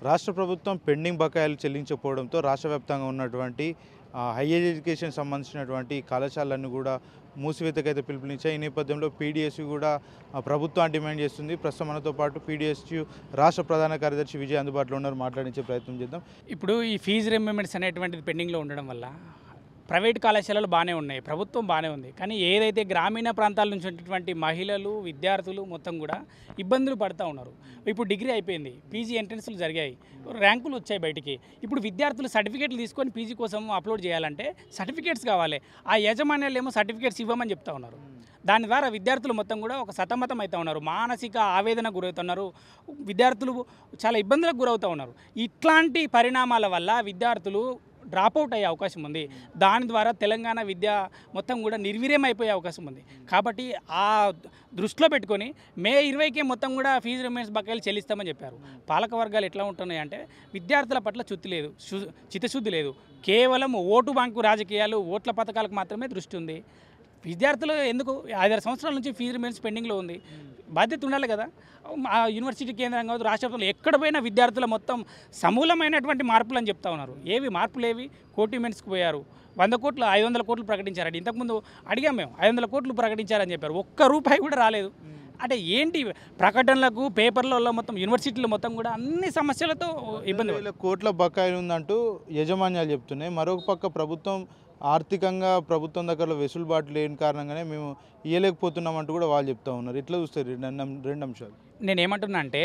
రాష్ట్ర ప్రభుత్వం పెండింగ్ బకాయిలు చెల్లించకపోవడంతో రాష్ట్ర వ్యాప్తంగా ఉన్నటువంటి హైయర్ ఎడ్యుకేషన్ సంబంధించినటువంటి కళాశాలన్నీ కూడా మూసివేతకైతే పిలుపునిచ్చాయి. ఈ నేపథ్యంలో పీడీఎస్యూ కూడా ప్రభుత్వాన్ని డిమాండ్ చేస్తుంది. ప్రస్తుతం మనతో పాటు పీడీఎస్యూ రాష్ట్ర ప్రధాన కార్యదర్శి విజయ్ అందుబాటులో ఉన్నారు. మాట్లాడించే ప్రయత్నం చేద్దాం. ఇప్పుడు ఈ ఫీజు రిమెంబర్స్ అనేటువంటిది పెండింగ్లో ఉండడం వల్ల ప్రైవేట్ కళాశాలలు బాగానే ఉన్నాయి, ప్రభుత్వం బాగానే ఉంది. కానీ ఏదైతే గ్రామీణ ప్రాంతాల నుంచి ఉన్నటువంటి మహిళలు, విద్యార్థులు మొత్తం కూడా ఇబ్బందులు పడుతూ ఉన్నారు. ఇప్పుడు డిగ్రీ అయిపోయింది, పీజీ ఎంట్రన్స్లు జరిగాయి, ర్యాంకులు వచ్చాయి బయటికి. ఇప్పుడు విద్యార్థులు సర్టిఫికేట్లు తీసుకొని పీజీ కోసం అప్లోడ్ చేయాలంటే సర్టిఫికేట్స్ కావాలి. ఆ యాజమాన్యాలు ఏమో సర్టిఫికేట్స్ ఇవ్వమని చెప్తా ఉన్నారు. దాని ద్వారా విద్యార్థులు మొత్తం కూడా ఒక సతమతం అవుతూ ఉన్నారు, మానసిక ఆవేదన గురవుతున్నారు, విద్యార్థులు చాలా ఇబ్బందులకు గురవుతూ ఉన్నారు. ఇట్లాంటి పరిణామాల వల్ల విద్యార్థులు డ్రాప్అవుట్ అయ్యే అవకాశం ఉంది. దాని ద్వారా తెలంగాణ విద్య మొత్తం కూడా నిర్వీర్యం అయిపోయే అవకాశం ఉంది. కాబట్టి ఆ దృష్టిలో పెట్టుకొని మే 20కే మొత్తం కూడా ఫీజు రిమెంబర్స్ బకాయిలు చెల్లిస్తామని చెప్పారు. పాలక వర్గాలు ఎట్లా ఉంటున్నాయంటే విద్యార్థుల పట్ల చిత్తశుద్ధి లేదు. కేవలం ఓటు బ్యాంకు రాజకీయాలు, ఓట్ల పథకాలకు మాత్రమే దృష్టి ఉంది. విద్యార్థులు ఎందుకు 5-6 సంవత్సరాల నుంచి ఫీజు రిమెంబర్స్ పెండింగ్లో ఉంది. బాధ్యత ఉండాలి కదా. ఆ యూనివర్సిటీ కేంద్రం కావచ్చు, రాష్ట్రంలో ఎక్కడ పోయినా విద్యార్థుల మొత్తం సమూలమైనటువంటి మార్పులు అని చెప్తా ఉన్నారు. ఏవి మార్పులు ఏవి? కోటిమెంట్స్కి పోయారు, 100 కోట్లు 500 కోట్లు ప్రకటించారండి. ఇంతకుముందు అడిగాం మేము, 500 కోట్లు ప్రకటించారని చెప్పారు. ఒక్క రూపాయి కూడా రాలేదు. అంటే ఏంటి ప్రకటనలకు, పేపర్లలో మొత్తం యూనివర్సిటీలు మొత్తం కూడా అన్ని సమస్యలతో ఇబ్బంది. కోట్ల బకాయిలు ఉందంటూ యాజమాన్యాలు చెప్తున్నాయి. మరొక పక్క ప్రభుత్వం ఆర్థికంగా ప్రభుత్వం దగ్గర వెసులుబాటు లేని కారణంగానే మేము ఇవ్వలేకపోతున్నామంటూ కూడా వాళ్ళు చెప్తా ఉన్నారు. ఎట్లా చూస్తారు రెండు అంశాలు? నేనేమంటున్నా అంటే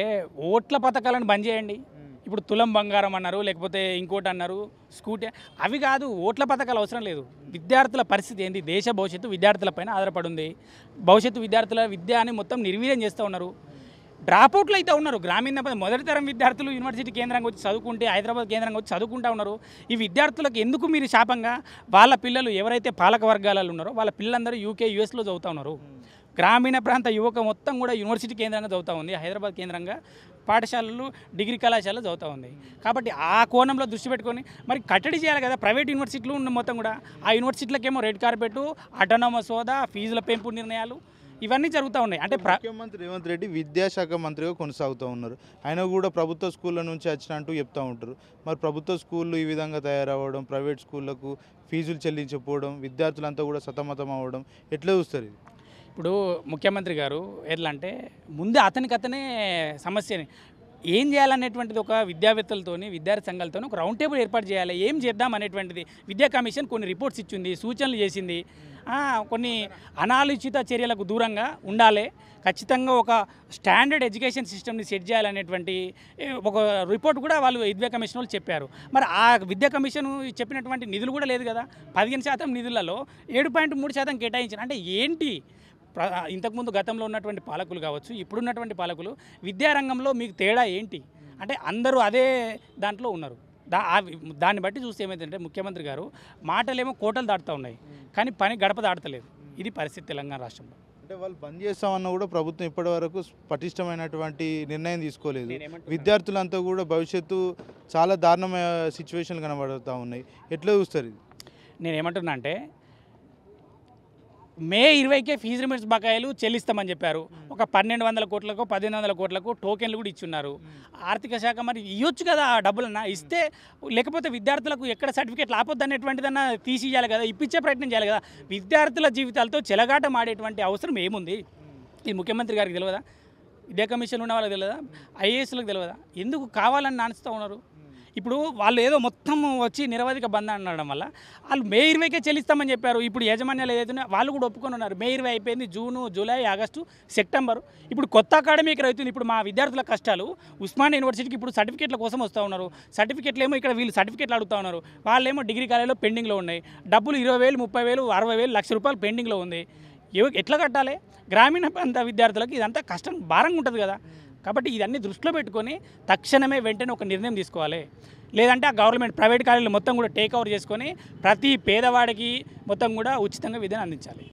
ఓట్ల పథకాలను బంద్ చేయండి. ఇప్పుడు తులం బంగారం అన్నారు, లేకపోతే ఇంకోటి అన్నారు, స్కూటీ, అవి కాదు. ఓట్ల పథకాలు అవసరం లేదు. విద్యార్థుల పరిస్థితి ఏంటి? దేశ భవిష్యత్తు విద్యార్థులపైన ఆధారపడి ఉంది. భవిష్యత్తు విద్యార్థుల విద్యని మొత్తం నిర్వీర్యం చేస్తూ ఉన్నారు. డ్రాప్అవుట్లు అయితే ఉన్నారు. గ్రామీణ మొదటి తరం విద్యార్థులు యూనివర్సిటీ కేంద్రంగా వచ్చి చదువుకుంటే, హైదరాబాద్ కేంద్రంగా వచ్చి చదువుకుంటూ ఉన్నారు. ఈ విద్యార్థులకు ఎందుకు మీరు శాపంగా? వాళ్ళ పిల్లలు ఎవరైతే పాలక వర్గాలలో ఉన్నారో వాళ్ళ పిల్లలందరూ UK, USలో చదువుతూ ఉన్నారు. గ్రామీణ ప్రాంత యువక మొత్తం కూడా యూనివర్సిటీ కేంద్రంగా చదువుతూ ఉంది. హైదరాబాద్ కేంద్రంగా పాఠశాలలు, డిగ్రీ కళాశాలలు చదువుతూ ఉంది. కాబట్టి ఆ కోణంలో దృష్టి పెట్టుకొని మరి కట్టడి చేయాలి కదా. ప్రైవేట్ యూనివర్సిటీలు ఉన్న మొత్తం కూడా ఆ యూనివర్సిటీలకేమో రెడ్ కార్పెట్, అటానమస్ హోదా, ఫీజుల పెంపు నిర్ణయాలు ఇవన్నీ జరుగుతూ ఉన్నాయి. అంటే ముఖ్యమంత్రి రేవంత్ రెడ్డి విద్యాశాఖ మంత్రిగా కొనసాగుతూ ఉన్నారు. ఆయన కూడా ప్రభుత్వ స్కూళ్ళ నుంచి వచ్చినట్టు చెప్తూ ఉంటారు. మరి ప్రభుత్వ స్కూళ్ళు ఈ విధంగా తయారవ్వడం, ప్రైవేట్ స్కూళ్ళకు ఫీజులు చెల్లించకపోవడం, విద్యార్థులంతా కూడా సతమతం అవ్వడం ఎట్లా చూస్తారు? ఇప్పుడు ముఖ్యమంత్రి గారు ఎట్లా అంటే ముందే అతనే సమస్యని ఏం చేయాలనేటువంటిది ఒక విద్యావేత్తలతోని, విద్యార్థి సంఘాలతో ఒక రౌండ్ టేబుల్ ఏర్పాటు చేయాలి. ఏం చేద్దాం అనేటువంటిది విద్యా కమిషన్ కొన్ని రిపోర్ట్స్ ఇచ్చింది, సూచనలు చేసింది. కొన్ని అనాలోచిత చర్యలకు దూరంగా ఉండాలి. ఖచ్చితంగా ఒక స్టాండర్డ్ ఎడ్యుకేషన్ సిస్టమ్ని సెట్ చేయాలనేటువంటి ఒక రిపోర్ట్ కూడా వాళ్ళు విద్యా కమిషన్ వాళ్ళు చెప్పారు. మరి ఆ విద్యా కమిషన్ చెప్పినటువంటి నిధులు కూడా లేదు కదా. 15% నిధులలో 7.3% కేటాయించారు. అంటే ఏంటి? ఇంతకుముందు గతంలో ఉన్నటువంటి పాలకులు కావచ్చు, ఇప్పుడున్నటువంటి పాలకులు విద్యారంగంలో మీకు తేడా ఏంటి అంటే అందరూ అదే దాంట్లో ఉన్నారు. దాన్ని బట్టి చూస్తే ఏమైందంటే ముఖ్యమంత్రి గారు మాటలేమో కోటలు దాటుతూ ఉన్నాయి, కానీ పని గడప దాటలేదు. ఇది పరిస్థితి తెలంగాణ రాష్ట్రంలో. అంటే వాళ్ళు బంద్ చేస్తామన్నా కూడా ప్రభుత్వం ఇప్పటి వరకు పటిష్టమైనటువంటి నిర్ణయం తీసుకోలేదు. విద్యార్థులంతా కూడా భవిష్యత్తు చాలా దారుణమైన సిచ్యువేషన్లు కనబడుతూ ఉన్నాయి. ఎట్లా చూస్తారు ఇది? నేనేమంటున్నా అంటే మే 20కే ఫీజు రిమెంబర్స్ బకాయిలు చెల్లిస్తామని చెప్పారు. ఒక 1200 కోట్లకు 1500 కోట్లకు టోకెన్లు కూడా ఇచ్చున్నారు. ఆర్థిక శాఖ మరి ఇవ్వచ్చు కదా ఆ డబ్బులన్నా ఇస్తే, లేకపోతే విద్యార్థులకు ఎక్కడ సర్టిఫికేట్లు ఆపొద్దు అనేటువంటిదన్నా తీసి ఇవ్వాలి కదా, ఇప్పించే ప్రయత్నం చేయాలి కదా. విద్యార్థుల జీవితాలతో చెలగాటం ఆడేటువంటి అవసరం ఏముంది? ఈ ముఖ్యమంత్రి గారికి తెలియదా? విద్యా కమిషన్ ఉన్న వాళ్ళకి తెలియదా? IASలకు తెలియదా? ఎందుకు కావాలని నానుస్తూ ఉన్నారు? ఇప్పుడు వాళ్ళు ఏదో మొత్తం వచ్చి నిరవధిక బంద్ అనడం వల్ల వాళ్ళు మే 20కే చెల్లిస్తామని చెప్పారు. ఇప్పుడు యాజమాన్యాలు ఏదైతే వాళ్ళు కూడా ఒప్పుకొని ఉన్నారు. మే 20 అయిపోయింది, జూను, జూలై, ఆగస్టు, సెప్టెంబరు. ఇప్పుడు కొత్త అకాడమిక్ అవుతుంది. ఇప్పుడు మా విద్యార్థుల కష్టాలు ఉస్మానియా యూనివర్సిటీకి ఇప్పుడు సర్టిఫికేట్ల కోసం వస్తూ ఉన్నారు. సర్టిఫికేట్లు ఏమో ఇక్కడ వీళ్ళు సర్టిఫికేట్లు అడుగుతూ ఉన్నారు. వాళ్ళేమో డిగ్రీ కాలేజీలో పెండింగ్లో ఉన్నాయి. డబ్బులు 20,000, 30,000, 60,000, ₹1,00,000 పెండింగ్లో ఉంది. ఎట్లా కట్టాలి? గ్రామీణ ప్రాంత విద్యార్థులకు ఇదంతా కష్టం, భారంగా ఉంటుంది కదా. కాబట్టి ఇదన్నీ దృష్టిలో పెట్టుకొని తక్షణమే వెంటనే ఒక నిర్ణయం తీసుకోవాలి. లేదంటే ఆ గవర్నమెంట్ ప్రైవేట్ కాలేజీలు మొత్తం కూడా టేక్ ఓవర్ చేసుకొని ప్రతి పేదవాడికి మొత్తం కూడా ఉచితంగా విద్యను అందించాలి.